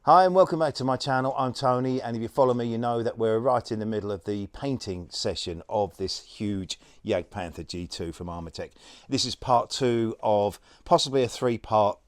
Hi and welcome back to my channel. I'm Tony, and if you follow me you know that we're right in the middle of the painting session of this huge Jagdpanther G2 from Armortek. This is part 2 of possibly a 3-part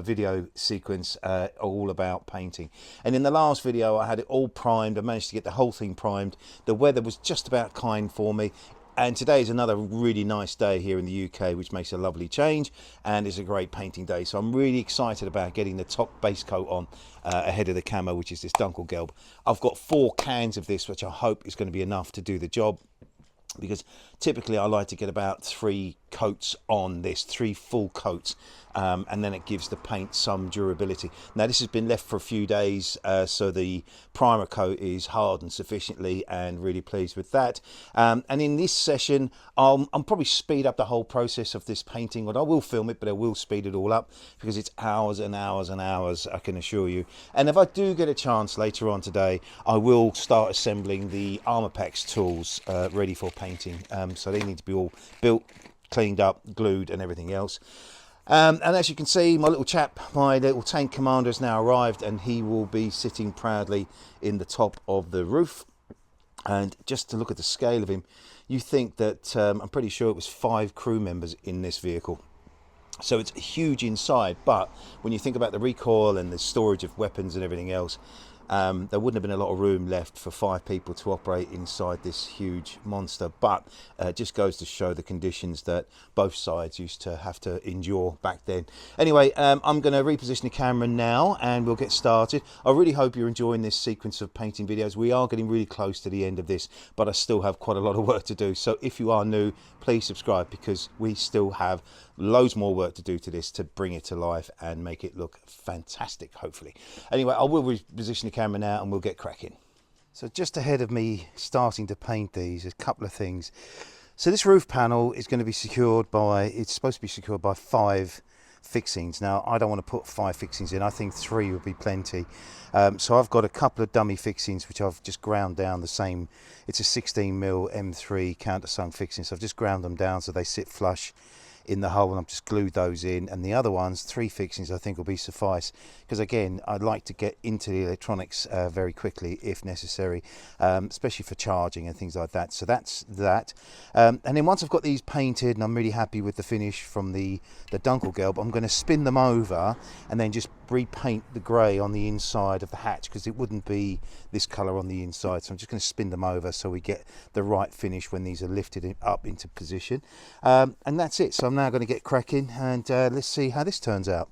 video sequence all about painting. And in the last video I had it all primed. I managed to get the whole thing primed. The weather was just about kind for me. And today is another really nice day here in the UK, which makes a lovely change, and it's a great painting day. So I'm really excited about getting the top base coat on ahead of the camo, which is this Dunkelgelb. I've got 4 cans of this, which I hope is going to be enough to do the job, because typically I like to get about 3 coats on this, 3 full coats, and then it gives the paint some durability. Now this has been left for a few days, so the primer coat is hardened sufficiently, and really pleased with that. And in this session I'll probably speed up the whole process of this painting. Well, I will film it, but I will speed it all up because it's hours and hours and hours, I can assure you. And if I do get a chance later on today, I will start assembling the Armortek's tools ready for painting. So they need to be all built, cleaned up, glued and everything else. And as you can see, my little chap, my little tank commander, has now arrived, and he will be sitting proudly in the top of the roof. And just to look at the scale of him, you think that I'm pretty sure it was 5 crew members in this vehicle. So it's huge inside, but when you think about the recoil and the storage of weapons and everything else, there wouldn't have been a lot of room left for 5 people to operate inside this huge monster. But it just goes to show the conditions that both sides used to have to endure back then. Anyway, I'm going to reposition the camera now and we'll get started. I really hope you're enjoying this sequence of painting videos. We are getting really close to the end of this, but I still have quite a lot of work to do. So if you are new, please subscribe, because we still have loads more work to do to this to bring it to life and make it look fantastic, hopefully. Anyway, I will reposition the camera now and we'll get cracking. So just ahead of me starting to paint these, a couple of things. So this roof panel is going to be secured by, it's supposed to be secured by 5 fixings. Now I don't want to put 5 fixings in, I think 3 would be plenty. So I've got a couple of dummy fixings which I've just ground down the same. It's a 16mm M3 countersunk fixing, so I've just ground them down so they sit flush in the hole, and I've just glued those in. And the other ones, 3 fixings, I think will be suffice, because again I'd like to get into the electronics very quickly if necessary, especially for charging and things like that. So that's that. And then once I've got these painted and I'm really happy with the finish from the Dunkelgelb, I'm going to spin them over and then just repaint the grey on the inside of the hatch, because it wouldn't be this colour on the inside. So I'm just going to spin them over so we get the right finish when these are lifted up into position. And that's it. So I'm now going to get cracking, and let's see how this turns out.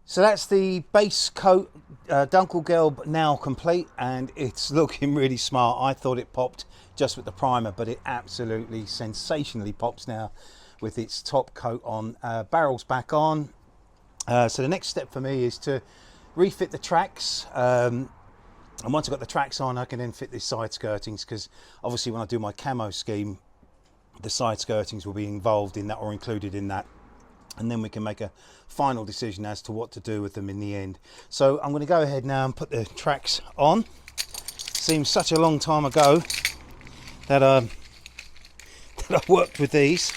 So that's the base coat Dunkelgelb now complete, and it's looking really smart. I thought it popped just with the primer, but it absolutely sensationally pops now with its top coat on. Barrels back on. So the next step for me is to refit the tracks. And once I've got the tracks on, I can then fit the side skirtings, because obviously when I do my camo scheme, the side skirtings will be involved in that or included in that. And then we can make a final decision as to what to do with them in the end. So I'm going to go ahead now and put the tracks on. Seems such a long time ago that I worked with these.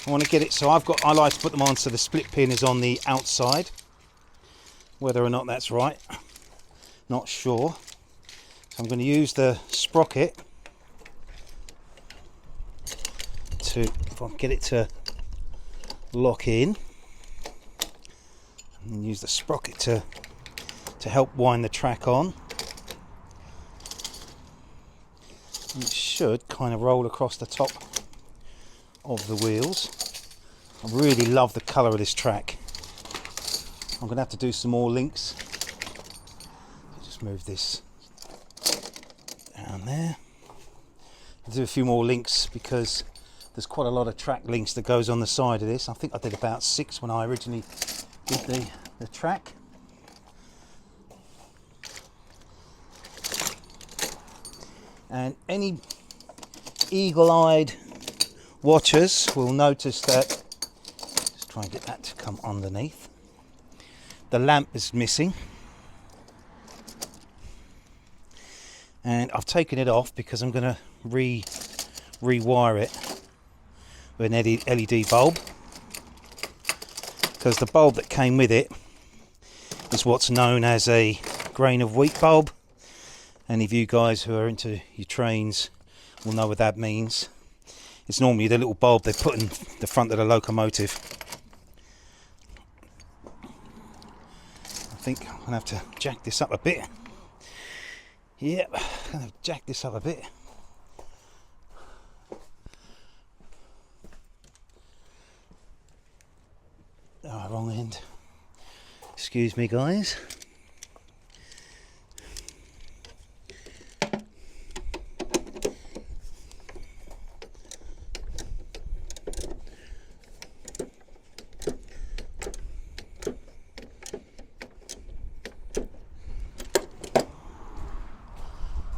I want to get it, so I like to put them on so the split pin is on the outside. Whether or not that's right, not sure. So I'm going to use the sprocket to, if I can get it to lock in, and use the sprocket to help wind the track on. And it should kind of roll across the top of the wheels. I really love the colour of this track. I'm going to have to do some more links. Just move this down there. I'll do a few more links because there's quite a lot of track links that goes on the side of this. I think I did about 6 when I originally did the track. And any eagle-eyed watchers will notice that, let's try and get that to come underneath. The lamp is missing. And I've taken it off because I'm going to rewire it with an LED bulb, because the bulb that came with it is what's known as a grain of wheat bulb. Any of you guys who are into your trains will know what that means. It's normally the little bulb they put in the front of the locomotive. I think I'm going to have to jack this up a bit. Yep, I'm going to jack this up a bit. Oh, wrong end. Excuse me, guys.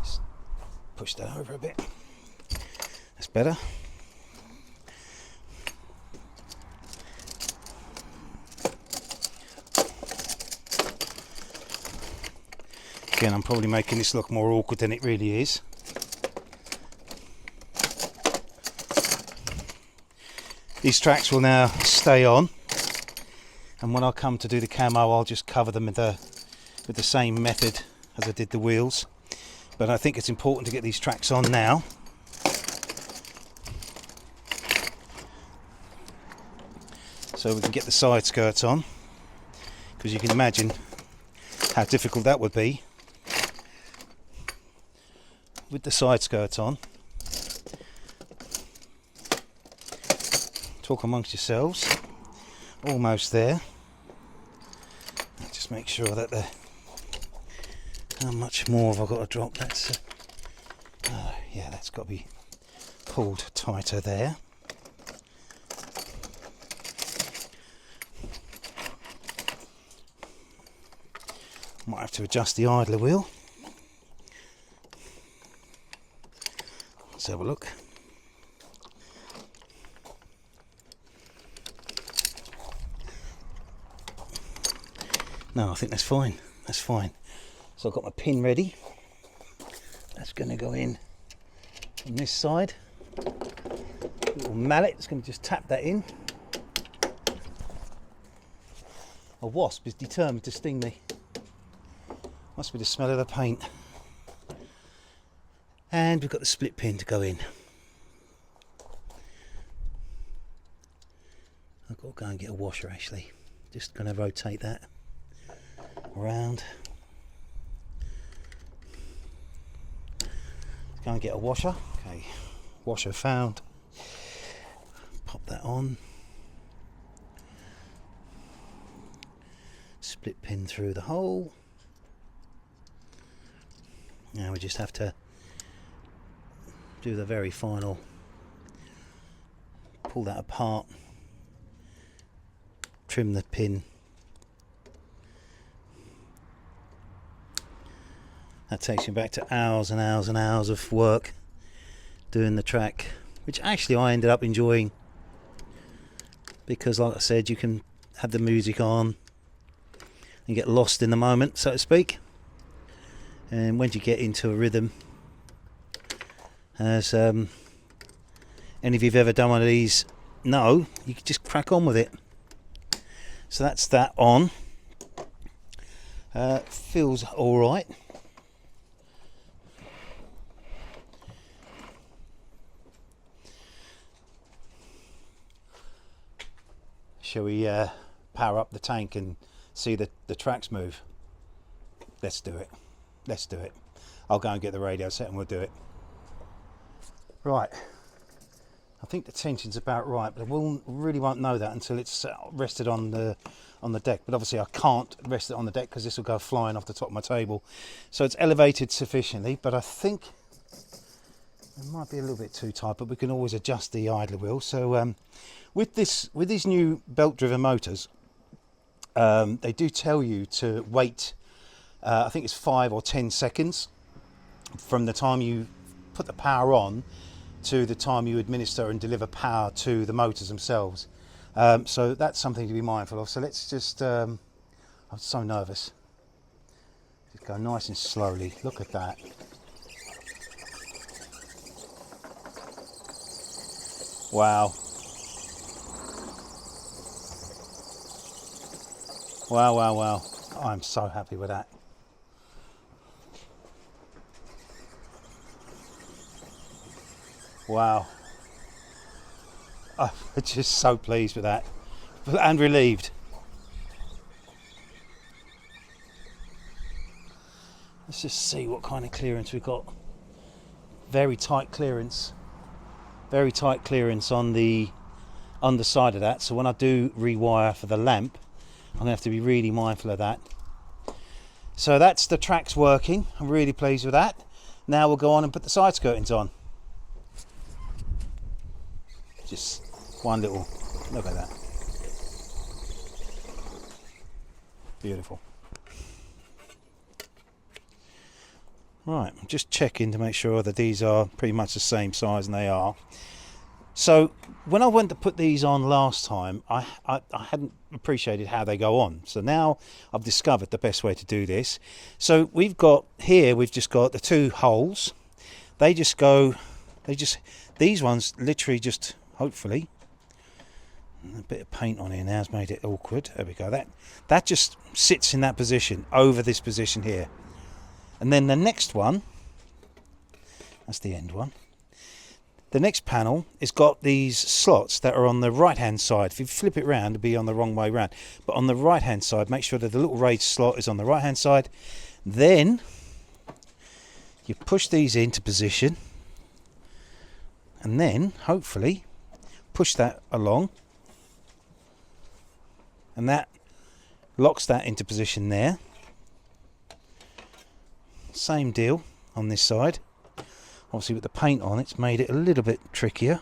Just push that over a bit. That's better. Again, I'm probably making this look more awkward than it really is. These tracks will now stay on, and when I come to do the camo, I'll just cover them with the same method as I did the wheels. But I think it's important to get these tracks on now. So we can get the side skirts on, because you can imagine how difficult that would be with the side skirts on. Talk amongst yourselves. Almost there. Just make sure that how much more have I got to drop? That's yeah, that's got to be pulled tighter there. Might have to adjust the idler wheel. Let's have a look. No, I think that's fine. That's fine. So I've got my pin ready. That's going to go in on this side. Little mallet. It's going to just tap that in. A wasp is determined to sting me. Must be the smell of the paint. And we've got the split pin to go in. I've got to go and get a washer actually. Just going to rotate that around. Go and get a washer. Okay, washer found. Pop that on. split pin through the hole. Now we just have to do the very final, pull that apart, trim the pin. That takes me back to hours and hours and hours of work doing the track, which actually I ended up enjoying, because like I said, you can have the music on and get lost in the moment, so to speak. And once you get into a rhythm, as any of you've ever done one of these know, you can just crack on with it. So that's that on. Feels all right. Shall we power up the tank and see the tracks move? Let's do it. Let's do it. I'll go and get the radio set and we'll do it. Right. I think the tension's about right, but I really won't know that until it's rested on the deck. But obviously I can't rest it on the deck because this will go flying off the top of my table. So it's elevated sufficiently, but I think it might be a little bit too tight, but we can always adjust the idler wheel. So with these new belt-driven motors, they do tell you to wait. I think it's 5 or 10 seconds from the time you put the power on to the time you administer and deliver power to the motors themselves. So that's something to be mindful of. So let's just, I'm so nervous. Just go nice and slowly. Look at that. Wow. Wow, wow, wow. I'm so happy with that. Wow. I'm just so pleased with that and relieved. Let's just see what kind of clearance we've got. Very tight clearance. Very tight clearance on the underside of that. So when I do rewire for the lamp, I'm going to have to be really mindful of that. So that's the tracks working. I'm really pleased with that. Now we'll go on and put the side skirtings on. Just one little, look at that. Beautiful. Right, I'm just checking to make sure that these are pretty much the same size, and they are. So when I went to put these on last time, I hadn't appreciated how they go on. So now I've discovered the best way to do this. So we've just got the two holes. These ones literally just, hopefully, a bit of paint on here now has made it awkward. There we go. That just sits in that position, over this position here. And then the next one, that's the end one. The next panel has got these slots that are on the right hand side. If you flip it round, it'll be on the wrong way round. But on the right hand side, make sure that the little raised slot is on the right hand side. Then you push these into position, and then hopefully push that along, and that locks that into position there. Same deal on this side. Obviously with the paint on, it's made it a little bit trickier.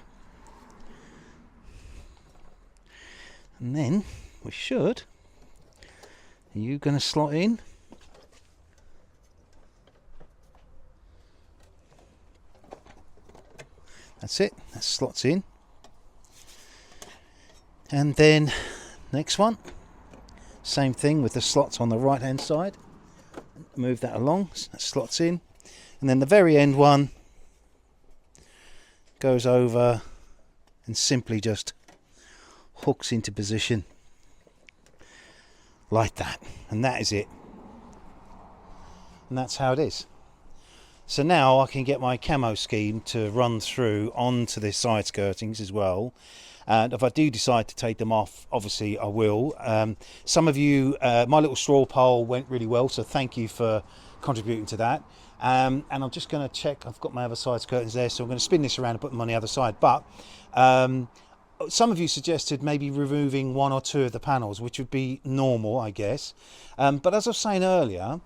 And then we should, are you going to slot in? That's it, that slots in. And then next one, same thing with the slots on the right hand side. Move that along, that slots in. And then the very end one goes over and simply just hooks into position like that, and that is it, and that's how it is. So now I can get my camo scheme to run through onto the side skirtings as well, and if I do decide to take them off, obviously I will. Some of you, my little straw poll went really well, so thank you for contributing to that. And I'm just going to check, I've got my other side skirtings there, so I'm going to spin this around and put them on the other side. But some of you suggested maybe removing 1 or 2 of the panels, which would be normal, I guess. But as I was saying earlier,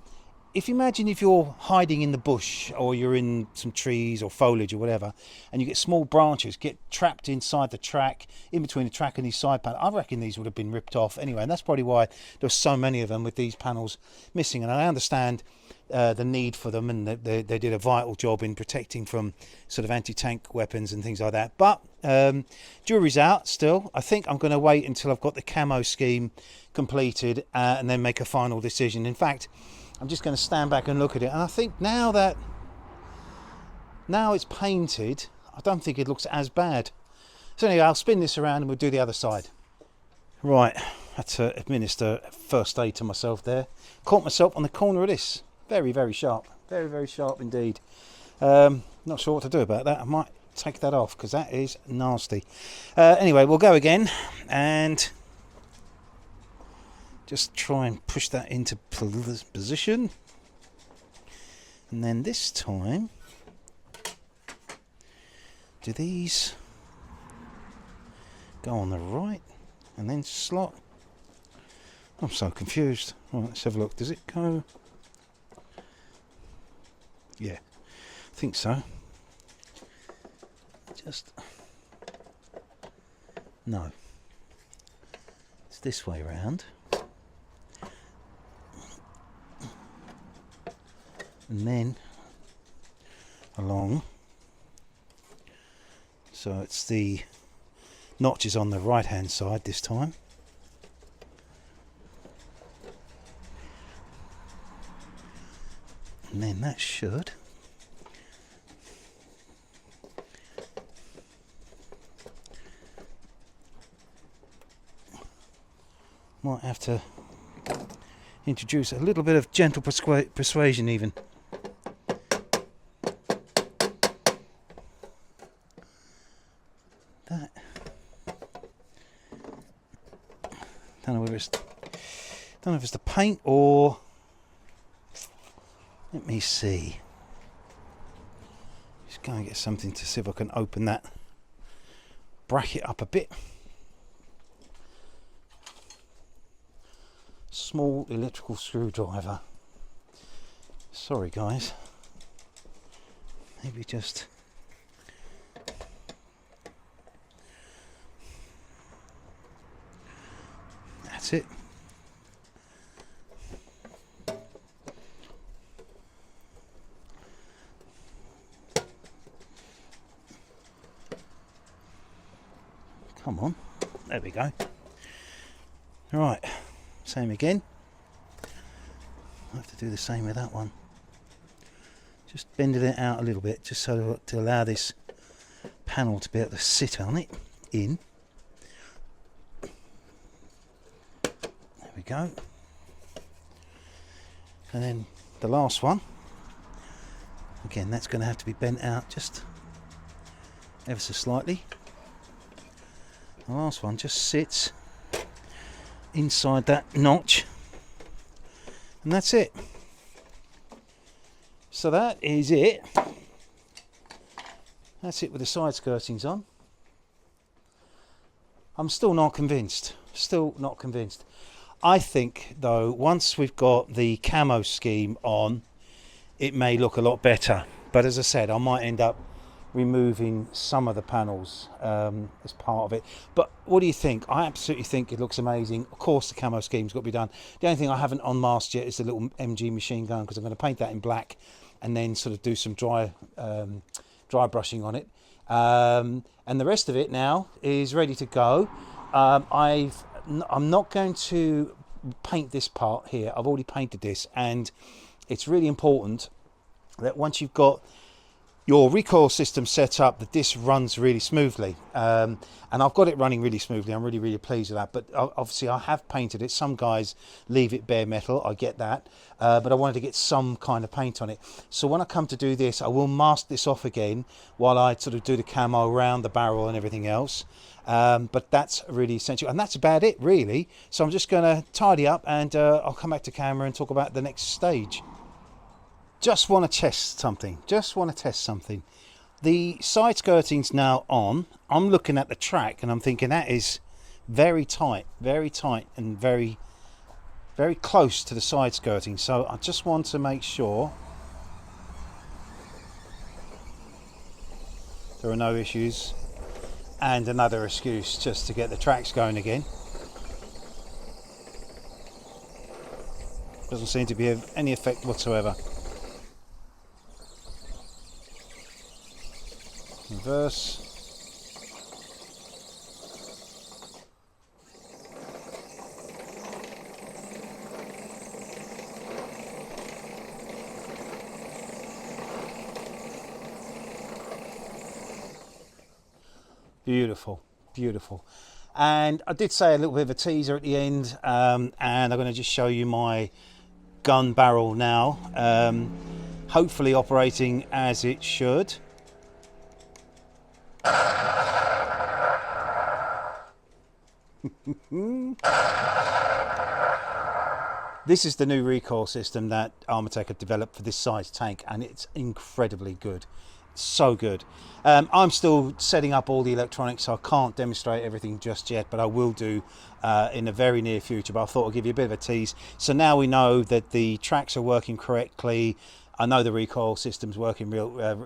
if you imagine if you're hiding in the bush or you're in some trees or foliage or whatever, and you get small branches get trapped inside the track, in between the track and these side panels, I reckon these would have been ripped off anyway, and that's probably why there's so many of them with these panels missing. And I understand the need for them, and they did a vital job in protecting from sort of anti-tank weapons and things like that. But jury's out still. I think I'm going to wait until I've got the camo scheme completed and then make a final decision. In fact, I'm just going to stand back and look at it, and I think now it's painted, I don't think it looks as bad. So anyway, I'll spin this around and we'll do the other side. Right, had to administer first aid to myself there. Caught myself on the corner of this. Very, very sharp. Very, very sharp indeed. Not sure what to do about that. I might take that off because that is nasty. Anyway, we'll go again and just try and push that into position. And then this time, do these go on the right and then slot? I'm so confused. Right, let's have a look. Does it go? Yeah, I think so. Just no. It's this way round. And then along, so it's the notches on the right hand side this time. And then that should might have to introduce a little bit of gentle persuasion even. That don't know if it's the paint or, let me see. Just go and get something to see if I can open that bracket up a bit. Small electrical screwdriver. Sorry guys. Maybe just that's it. Come on, there we go. Right, same again. I have to do the same with that one. Just bending it out a little bit, just so to allow this panel to be able to sit on it. In. There we go. And then the last one. Again, that's going to have to be bent out just ever so slightly. The last one just sits inside that notch, and that's it. So that is it. That's it with the side skirtings on. I'm still not convinced. Still not convinced. I think though, once we've got the camo scheme on, it may look a lot better. But as I said, I might end up removing some of the panels as part of it. But what do you think? I absolutely think it looks amazing. Of course the camo scheme's got to be done. The only thing I haven't unmasked yet is the little MG machine gun, because I'm going to paint that in black and then sort of do some dry brushing on it. And the rest of it now is ready to go. I'm not going to paint this part here. I've already painted this, and it's really important that once you've got your recoil system set up, that this runs really smoothly. And I've got it running really smoothly. I'm really, really pleased with that. But obviously I have painted it. Some guys leave it bare metal, I get that. But I wanted to get some kind of paint on it. So when I come to do this, I will mask this off again while I sort of do the camo around the barrel and everything else. But that's really essential. And that's about it, really. So I'm just going to tidy up, and I'll come back to camera and talk about the next stage. Just want to test something. The side skirting's now on. I'm looking at the track and I'm thinking that is very tight and very close to the side skirting. So I just want to make sure there are no issues, and another excuse just to get the tracks going again. Doesn't seem to be of any effect whatsoever. Reverse. Beautiful, beautiful. And I did say a little bit of a teaser at the end, and I'm going to just show you my gun barrel now, hopefully operating as it should. This is the new recoil system that Armortek have developed for this size tank, and it's incredibly good. So good. I'm still setting up all the electronics, so I can't demonstrate everything just yet, but I will do in the very near future. But I thought I'd give you a bit of a tease. So now we know that the tracks are working correctly. I know the recoil system's working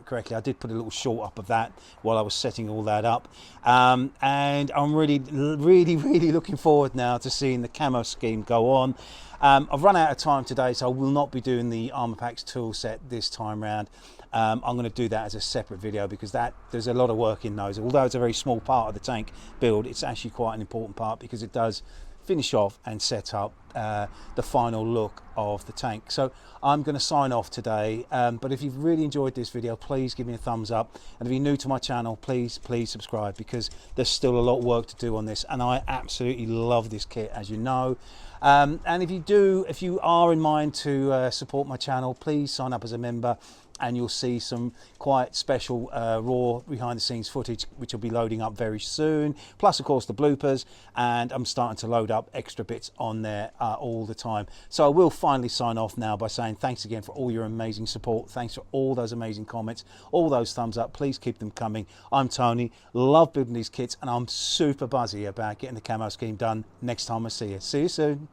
correctly. I did put a little short up of that while I was setting all that up. And I'm really looking forward now to seeing the camo scheme go on. I've run out of time today, so I will not be doing the Armor Packs tool set this time round. I'm going to do that as a separate video because there's a lot of work in those. Although it's a very small part of the tank build, it's actually quite an important part because it does finish off and set up the final look of the tank. So I'm going to sign off today, but if you've really enjoyed this video, please give me a thumbs up, and if you're new to my channel, please subscribe, because there's still a lot of work to do on this, and I absolutely love this kit, as you know. And if you are in mind to support my channel, please sign up as a member, and you'll see some quite special raw behind the scenes footage which will be loading up very soon, plus of course the bloopers, and I'm starting to load up extra bits on there all the time. So I will finally sign off now by saying thanks again for all your amazing support. Thanks for all those amazing comments, all those thumbs up. Please keep them coming. I'm Tony, love building these kits, and I'm super buzzy about getting the camo scheme done next time I see you. See you soon.